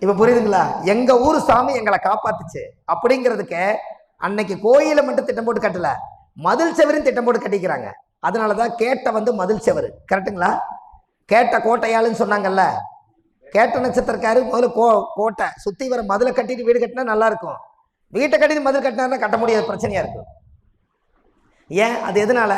இப்ப புரியுதுங்களா? எங்க ஊர் சாமி எங்களை காப்பாத்துச்சு அப்படிங்கிறதுக்கு அன்னைக்கு கோயில மட்டும் திட்டம் போட்டு கட்டல, மதில் செவரும் திட்டம் போட்டு கட்டிக்கிறாங்க. அதனாலதான் கேட்ட மதில் செவரு. கரெக்டுங்களா? கேட்ட கோட்டையாளுன்னு சொன்னாங்கல்ல. கேட்ட நட்சத்திரக்காரு முதல்ல கோட்டை சுத்தி வர மதுளை கட்டிட்டு வீடு கட்டினா நல்லா இருக்கும். வீட்டை கட்டிட்டு மதில் கட்டினா கட்ட முடியாத பிரச்சனையா இருக்கும். ஏன்? அது எதனால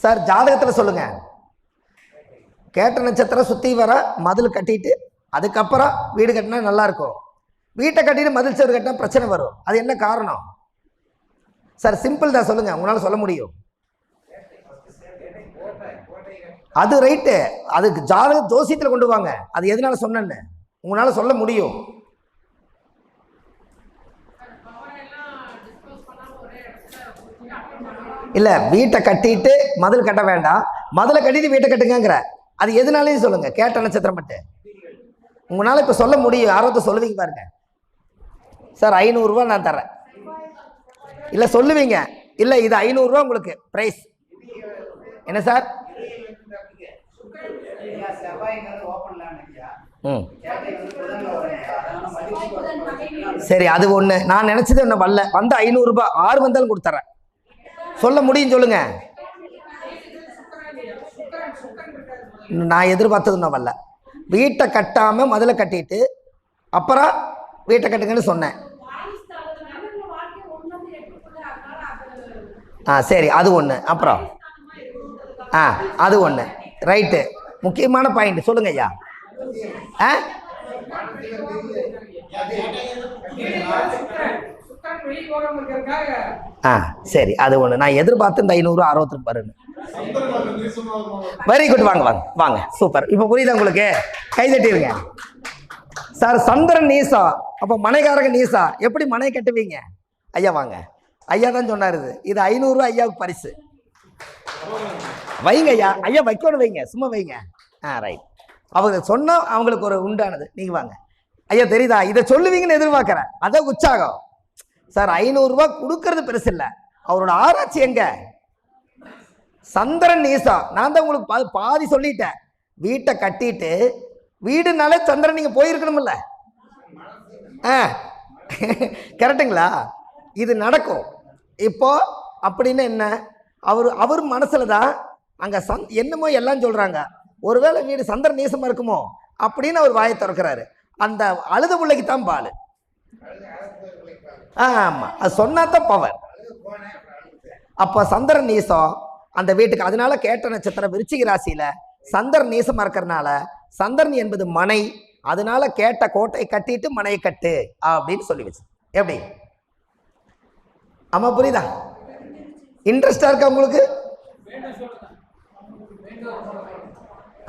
சார்? ஜாதகத்துல சொல்லுங்க. கேட்ட நட்சத்திரம் சுத்தி வர மதில் கட்டிட்டு அதுக்கப்புறம் வீடு கட்டினா நல்லா இருக்கும். வீட்டை கட்டிட்டு மதில் செவரு கட்டினா பிரச்சனை வரும். அது என்ன காரணம் சார்? சிம்பிள் தான், சொல்லுங்க, உங்களால சொல்ல முடியும். அது ரைட்டு, அதுக்கு ஜாதக ஜோசியத்தில் கொண்டு வாங்க. அது எதனால சொன்னேன்னு உங்களால சொல்ல முடியும். இல்ல, வீட்டை கட்டிட்டு மதில் கட்ட வேண்டாம், மதிலை கட்டிட்டு வீட்டை கட்டுங்கிற. அது எதனாலையும் சொல்லுங்க. கேட்ட நட்சத்திரம் மட்டும் உங்களால இப்ப சொல்ல முடியும். யாராவது சொல்லுவீங்க பாருங்க. சார் 500 ரூபா நான் தரேன். இல்ல சொல்லுவீங்க. இல்ல இது 500 ரூபா உங்களுக்கு பிரைஸ். என்ன சார்? சரி, அது ஒண்ணு. நான் நினைச்சது என்ன வரல, வந்து 500 ரூபாய் 6 வந்தாலும் கொடுத்துறேன். சொல்ல முடியும், சொல்லுங்க. நான் எதிர்பார்த்தது இன்னும் வரல. வீட்டை கட்டாம முதல்ல கட்டிட்டு அப்புறம் வீட்டை கட்டுங்கன்னு சொன்னேன். சரி, அது ஒன்று. அப்புறம் அது ஒன்று ரைட்டு. முக்கியமான பாயிண்ட் சொல்லுங்க ஐயா. சரி, அது ஒன்று. நான் எதிர்பார்த்து இந்த 500 60 பாருங்க. Very good. வாங்க வாங்க வாங்க, சூப்பர். இப்போ புரியுதா உங்களுக்கு? கை தட்டிருங்க சார். சந்திரன் நீசா, அப்போ மனைகாரக நீசா, எப்படி மனை கட்டுவீங்க ஐயா? வாங்க, ஐயா தான் சொன்னாரு. இது 500 ரூபாய் ஐயாவுக்கு பரிசு. வைங்க ஐயா. ஐயா வைக்கணும், வைங்க, சும்மா வைங்க. ரைட். அவங்க சொன்னா அவங்களுக்கு ஒரு உண்டானது. நீங்க வாங்க ஐயா. தெரியுதா? இதை சொல்லுவீங்கன்னு எதிர்பார்க்கிறேன். அதான் உற்சாகம் சார். 500 ரூபாய் கொடுக்கறது பெருசு இல்லை. அவரோட ஆராய்ச்சி எங்க? சந்திரன் நீசா. நான் தான் உங்களுக்கு பாதி சொல்லிட்டேன். வீட்டை கட்டிட்டு வீடுனாலே சந்திரன் நீங்க போயிருக்கணும்ல. கரெக்டுங்களா? இது நடக்கும். இப்போ அப்படின்னு என்ன? அவர் மனசுல தான் அங்க என்னமோ எல்லாம் சொல்றாங்க. ஒருவேளை வீடு சந்திரன் நீசமா இருக்குமோ அப்படின்னு அவர் வாயை திறக்கிறாரு. அந்த அழுத பிள்ளைக்கு தான் பால். ஆமா, அது சொன்னாதான் பவர். அப்ப சந்திரன் நீசம் அந்த வீட்டுக்கு. அதனால கேட்ட நட்சத்திரம் விருச்சிக ராசியில சந்திரன் நீசமா இருக்கிறதுனால சந்திரன் என்பது மனை. அதனால கேட்ட கோட்டை கட்டிட்டு மனையை கட்டு அப்படின்னு சொல்லி வச்சு. எப்படி? ஆமா, புரியுதா? இன்ட்ரெஸ்டா இருக்கா உங்களுக்கு?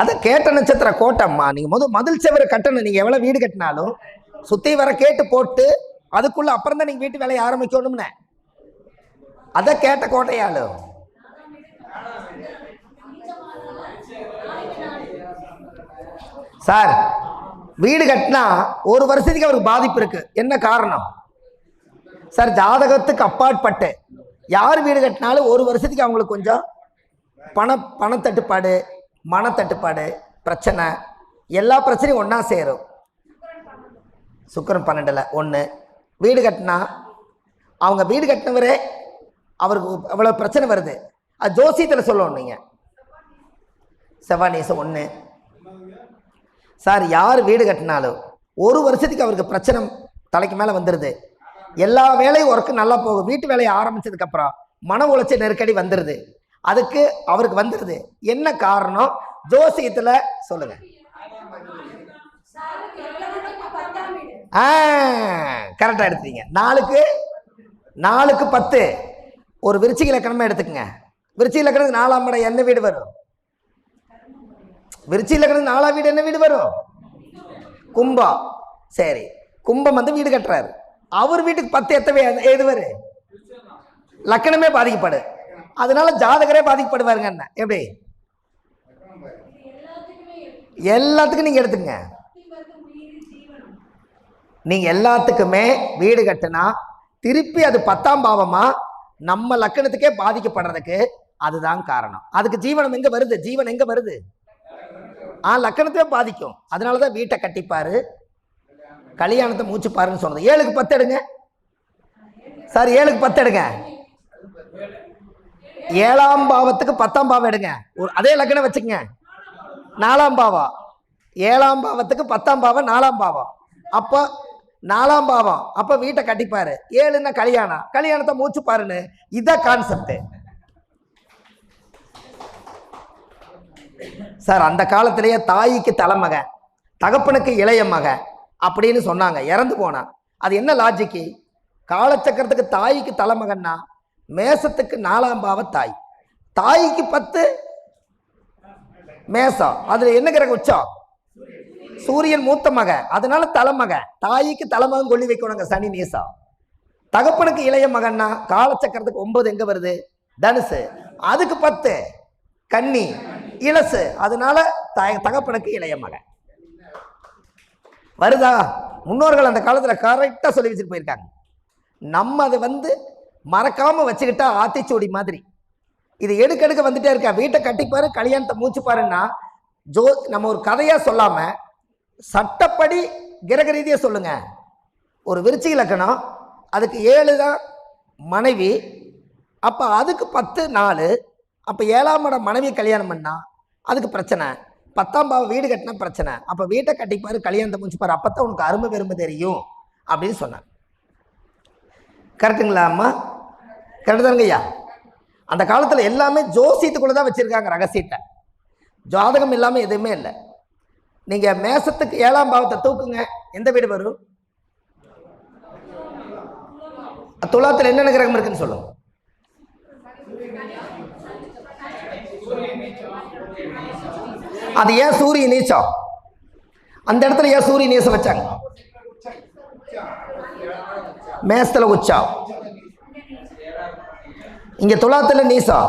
அதான் கேட்ட நட்சத்திர கோட்டம்மா. நீங்க மதில் செவரு கட்டணும். நீங்க எவ்வளவு வீடு கட்டினாலும் சுத்தி வர கேட்டு போட்டு அதுக்குள்ள அப்புறம் தான் நீங்க வீட்டு வேலையை ஆரம்பிக்கணும்னு. அத கேட்ட கோட்டையாலும் சார் வீடு கட்டினா ஒரு வருஷத்துக்கு அவருக்கு பாதிப்பு இருக்கு. என்ன காரணம் சார்? ஜாதகத்துக்கு அப்பாற்பட்டு யார் வீடு கட்டினாலும் ஒரு வருஷத்துக்கு அவங்களுக்கு கொஞ்சம் பணத்தட்டுப்பாடு, மனத்தட்டுப்பாடு, பிரச்சனை, எல்லா பிரச்சனையும் ஒன்றா சேரும். சுக்கிரன் 12ல் 1. வீடு கட்டினா அவங்க வீடு கட்டினவரே அவருக்கு அவ்வளோ பிரச்சனை வருது. அது ஜோசியத்தில் சொல்லணும். நீங்கள் செவ்வாய் நீசம் 1 சார். யார் வீடு கட்டினாலும் ஒரு வருஷத்துக்கு அவருக்கு பிரச்சனை தலைக்கு மேலே வந்துடுது. எல்லா வேலையும் ஒர்க்கு நல்லா போகும். வீட்டு வேலையை ஆரம்பிச்சதுக்கப்புறம் மன உளைச்சல் நெருக்கடி வந்துடுது. அதுக்கு அவருக்கு வந்துடுது. என்ன காரணம் ஜோசியத்தில் சொல்லுங்க. கரெக்டாக எடுத்தீங்க. 4க்கு 10. ஒரு விருச்சிக இலக்கணமா எடுத்துக்கங்க. விருச்சிக இலக்கணத்துக்கு 4ஆம் இடம் என்ன வீடு வரும்? விருச்சிக இலக்கணத்துக்கு 4ஆம் வீடு என்ன வீடு வரும்? கும்பம். சரி, கும்பம் வந்து வீடு கட்டுறாரு. அவர் வீட்டுக்கு 10 எது வரும்? லக்கணமே பாதிக்கப்படு. அதனால ஜாதகரே பாதிக்கப்படுவாருங்க. என்ன எப்படி? எல்லாத்துக்கும் நீங்க எடுத்துங்க. நீங்க எல்லாத்துக்குமே வீடு கட்டினா திருப்பி அது 10ஆம் பாவமா நம்ம லக்கணத்துக்கே பாதிக்கப்படுறதுக்கு அதுதான் காரணம். அதுக்கு ஜீவனம் எங்க வருது? ஜீவன் எங்க வருது? லக்கணத்தையே பாதிக்கும். அதனாலதான் வீட்டை கட்டிப்பாரு, கல்யாணத்தை மூச்சு பாருன்னு சொன்னது. 7க்கு 10 எடுங்க சார், 7க்கு 10 எடுங்க. 7ஆம் பாவத்துக்கு 10ஆம் பாவம் எடுங்க. அதே லக்கணம் வச்சுக்கங்க. 4ஆம் பாவம் 7ஆம் பாவத்துக்கு 10ஆம் பாவம் 4ஆம் பாவம். அப்போ 4ஆம் பாவம், அப்ப வீட்டை கட்டிப்பாரு. 7ன்னா கல்யாணம், கல்யாணத்தை மூச்சு பாருன்னு. இதான் கான்செப்ட் சார். அந்த காலத்திலேயே தாய்க்கு தலைமகன், தகப்பனுக்கு இளைய மகன் அப்படின்னு சொன்னாங்க. இறந்து போனா அது என்ன லாஜிக்கு? காலச்சக்கரத்துக்கு தாய்க்கு தலைமகன்னா மேசத்துக்கு 4ஆம் பாவ தாய், தாய்க்கு 10 மேசம். அதுல என்ன கிரகம் உச்சம்? சூரியன் மூத்த மகன், அதனால தலைமகன். தாய்க்கு தலைமகன் கொள்ளி வைக்கணுங்க சனி நீசம். தகப்பனுக்கு இளைய மகன்னா காலச்சக்கரத்துக்கு 9 எங்க வருது? தனுசு. அதுக்கு 10 கன்னி இளசு, அதனால தகப்பனுக்கு இளைய மகன் வருதா? முன்னோர்கள் அந்த காலத்துல கரெக்டா சொல்லி வச்சுட்டு போயிருக்காங்க. நம்ம அதை மறக்காம வச்சுக்கிட்டா ஆத்திச்சூடி மாதிரி. இது எடுக்க வந்துட்டே இருக்கா. வீட்டை கட்டிப்பாரு, கல்யாணத்தை மூச்சு பாருன்னா நம்ம ஒரு கதையா சொல்லாம சட்டப்படி கிரக ரீதியா சொல்லுங்க. ஒரு விருச்சிக லக்கணம், அதுக்கு 7 தான் மனைவி, அப்ப அதுக்கு 10 4. அப்ப 7ஆம் இடம் மனைவி கல்யாணம் பண்ணா அதுக்கு பிரச்சனை. 10ஆம் பாவம் வீடு கட்டினா பிரச்சனை. அப்ப வீட்டை கட்டிப்பாரு, கல்யாணத்தை முடிச்சுப்பாரு, அப்பதான் உனக்கு அருமை பெருமை தெரியும் அப்படின்னு சொன்னாங்க. கரெக்டுங்களா அம்மா? கரெக்டு தானுங்க ஐயா? அந்த காலத்துல எல்லாமே ஜோசியத்துக்குள்ளதான் வச்சிருக்காங்க ரகசியத்தை. ஜாதகம் இல்லாம எதுவுமே இல்லை. நீங்க மேசத்துக்கு 7ஆம் பாவத்தை தூக்குங்க, எந்த வீடு வரும்? துலாத்துல என்னென்ன கிரகம் இருக்குன்னு சொல்லுங்க. அது ஏன் சூரிய நீச்சம்? அந்த இடத்துல ஏன் சூரிய நீசம் வச்சாங்க? மேசத்துல உச்சம், இங்க துலாத்துல நீசம்.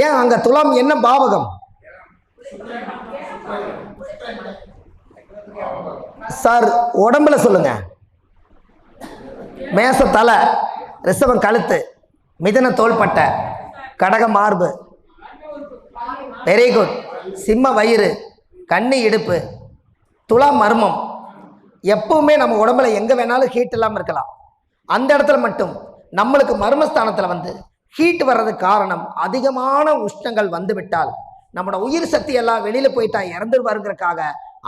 ஏன் அங்க துலாம் என்ன பாவகம் சார்? உடம்புல சொல்லுங்க. மேச தலை, ரிஷபம் கழுத்து, மிதன தோள்பட்டை, கடக மார்பு, வெரி குட், சிம்ம வயிறு, கன்னி இடுப்பு, துலாம் மர்மம். எப்பவுமே நம்ம உடம்புல எங்க வேணாலும் ஹீட் இல்லாமல் இருக்கலாம். அந்த இடத்துல மட்டும் நம்மளுக்கு மர்மஸ்தானத்தில் ஹீட் வர்றதுக்கு காரணம் அதிகமான உஷ்ணங்கள் வந்துவிட்டால் நம்மளோட உயிர் சக்தி எல்லாம் வெளியில போயிட்டா இறந்துருவாருங்கிறதுக்காக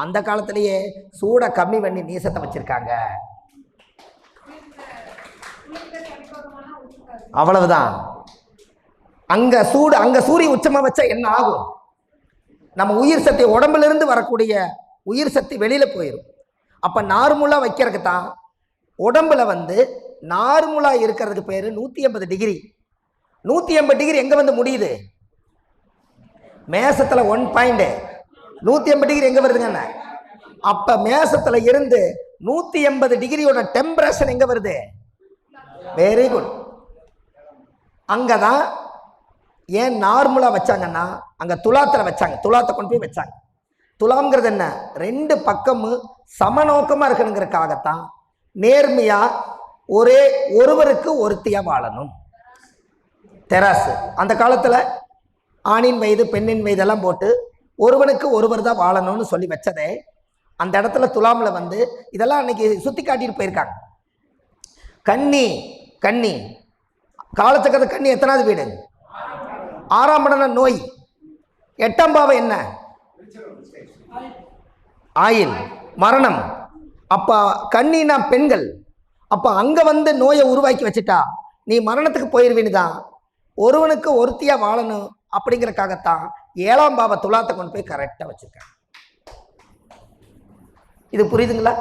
அந்த காலத்திலேயே சூட கம்மி பண்ணி நீசத்தை வச்சிருக்காங்க. அவ்வளவுதான். அங்க சூடு, அங்க சூரிய உச்சமா வச்சா என்ன ஆகும்? நம்ம உயிர் சக்தி, உடம்புல இருந்து வரக்கூடிய உயிர் சக்தி வெளியில போயிடும். அப்ப நார்மலா வைக்கிறதுக்கு தான் உடம்புல நார்மலா இருக்கிறதுக்கு பேரு 180 டிகிரி. 180 டிகிரி எங்க முடியுது? மேசத்துல 1 பாயிண்ட் 180 டிகிரி எங்க வருதுங்க? அப்ப மேசத்துல இருந்து 180 டிகிரியோட டெம்பரேச்சர் எங்க வருது? Very good. அங்கதான் ஏன் நார்மலா வச்சாங்கன்னா அங்க துலாத்துல வச்சாங்க. துலாத்தை கொண்டு போய் வச்சாங்க. துலாம்ங்கிறது என்ன? 2 பக்கமும் சமநோக்கமா இருக்கணுங்கிறதுக்காகத்தான் நேர்மையா ஒரே ஒருவருக்கு ஒருத்தியா வாழணும். தெராசு அந்த காலத்துல ஆணின் வயது பெண்ணின் வயதெல்லாம் போட்டு ஒருவனுக்கு ஒருவர் தான் வாழணும்னு சொல்லி வச்சதே அந்த இடத்துல துலாம்ல இதெல்லாம் அன்னைக்கு சுத்தி காட்டிட்டு போயிருக்காங்க. கன்னி, கன்னி காலச்சக்கரத்து கன்னி எத்தனாவது வீடு? 6ஆம் இடம் நோய். 8ஆம் பாவம் என்ன? ஆயில், மரணம். அப்ப கன்னினா பெண்கள். அப்ப அங்க நோயை உருவாக்கி வச்சுட்டா நீ மரணத்துக்கு போயிருவீன்னுதான். ஒருவனுக்கு ஒருத்தியா வாழணும் அப்படிங்கிறக்காகத்தான் 7ஆம் பாவ துலாத்தை கொண்டு போய் கரெக்டா வச்சிருக்காங்க. இது புரியுதுங்களா?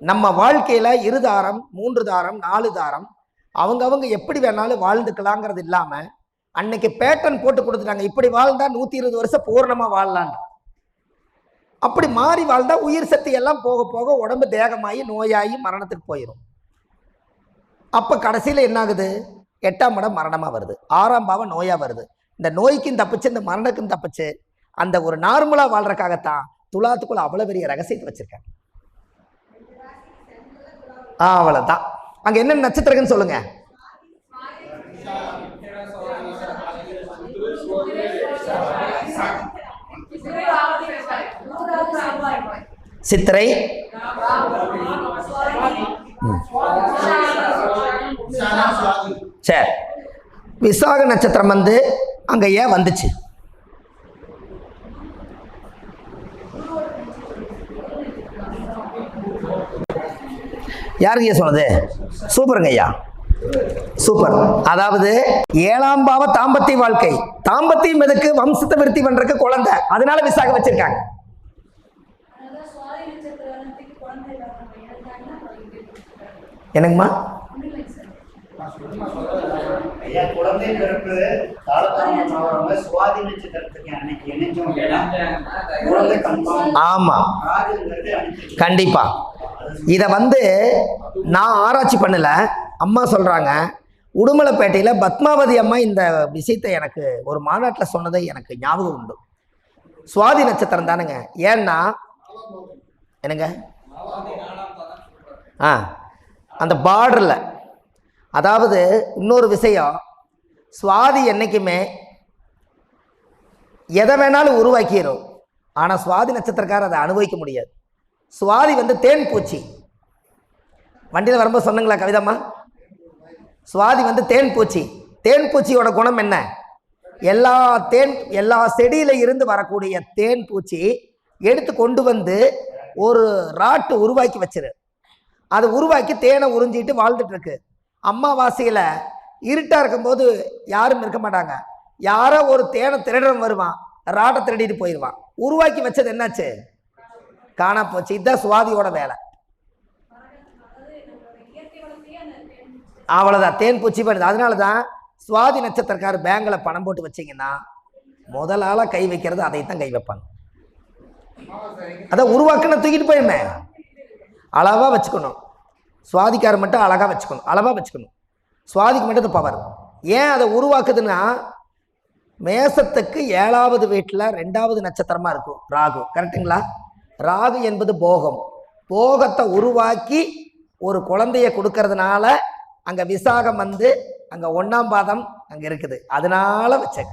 நம்ம வாழ்க்கையில 2 தாரம் 3 தாரம் 4 தாரம் அவங்க எப்படி வேணாலும் வாழ்ந்துக்கலாங்கிறது இல்லாம அன்னைக்கு பேட்டர்ன் போட்டு கொடுத்துட்டாங்க. இப்படி வாழ்ந்தா 120 வருஷம் பூர்ணமா வாழலான்னு. அப்படி மாறி வாழ்ந்தா உயிர் சக்தி எல்லாம் போக போக உடம்பு தேகமாகி நோயாகி மரணத்துக்கு போயிடும். அப்ப கடைசியில என்ன ஆகுது? 8ஆம் இடம் மரணமா வருது, 6ஆம் பாவம் நோயா வருது. இந்த நோய்க்கும் தப்பிச்சு இந்த மரணத்துக்கும் தப்பிச்சு அந்த ஒரு நார்மலா வாழ்றதுக்காகத்தான் துலாத்துக்குள்ள அவ்வளவு பெரிய ரகசியத்தை வச்சிருக்காங்க. அவ்வளவுதான். அங்க என்ன நட்சத்திரம்னு சொல்லுங்க. சித்திரை, சரி. விசாக நட்சத்திரம் வந்து அங்க ஏன் வந்துச்சு? யாருங்க ஐயா சொன்னது? சூப்பருங்க ஐயா, சூப்பர். அதாவது 7ஆம் பாவ தாம்பத்திய வாழ்க்கை, தாம்பத்தியம் எதுக்கு? வம்சத்தை விருத்தி பண்றதுக்கு குழந்தை, அதனால விசாக வச்சிருக்காங்க. என்னங்கம்மா? குழந்தை பிறப்பு சுவாதி நட்சத்திரத்துக்கு அன்னைக்கு ஆமா, கண்டிப்பா. இத வந்து நான் ஆராய்ச்சி பண்ணல, அம்மா சொல்றாங்க. உடுமலைப்பேட்டையில் பத்மாவதி அம்மா இந்த விஷயத்தை எனக்கு ஒரு மாநாட்டில் சொன்னதை எனக்கு ஞாபகம் உண்டு. சுவாதி நட்சத்திரம் தானுங்க. ஏன்னா என்னங்க, அந்த பார்டரில், அதாவது இன்னொரு விஷயம், சுவாதி என்றைக்குமே எதை வேணாலும் உருவாக்கிடும், ஆனால் சுவாதி நட்சத்திரக்காரர் அதை அனுபவிக்க முடியாது. சுவாதி வந்து தேன் பூச்சி. வண்டியில் வரும்போது சொன்னங்களா கவிதம்மா? சுவாதி வந்து தேன் பூச்சி. தேன் பூச்சியோட குணம் என்ன? எல்லா செடியில இருந்து வரக்கூடிய தேன் பூச்சி எடுத்து கொண்டு வந்து ஒரு ராட்டு உருவாக்கி வச்சிரு. அதை உருவாக்கி தேனை உறிஞ்சிட்டு வாழ்ந்துட்டு இருக்கு. அம்மாவாசையில் இருட்டாக இருக்கும்போது யாரும் இருக்க மாட்டாங்க. யாரோ ஒரு தேனை திருடன் வருவான், ராட்டை திருடிட்டு போயிடுவான். உருவாக்கி வச்சது என்னாச்சு? காணா போச்சு. இதுதான் சுவாதியோட வேலை. அவ்வளோதான், தேன் பூச்சி பண்ணுது. அதனால தான் சுவாதி நட்சத்திரக்காரர் பேங்கில் பணம் போட்டு வச்சிங்கன்னா முதலால கை வைக்கிறது அதைத்தான் கை வைப்பாங்க. அதான் உருவாக்குன தூக்கிட்டு போயிருமே, அளவாக வச்சுக்கணும். சுவாதிக்காரர் மட்டும் அழகாக வச்சுக்கணும், அளவாக வச்சுக்கணும். சுவாதிக்கு மட்டும் அது பவர். ஏன் அதை உருவாக்குதுன்னா, மேசத்துக்கு 7வது வீட்டில் 2வது நட்சத்திரமாக இருக்கும் ராகு. கரெக்டுங்களா? ராகு என்பது போகம். போகத்தை உருவாக்கி ஒரு குழந்தைய கொடுக்கறதுனால அங்கே விசாகம் வந்து அங்கே 1ஆம் பாதம் அங்கே இருக்குது. அதனால வச்சேன்.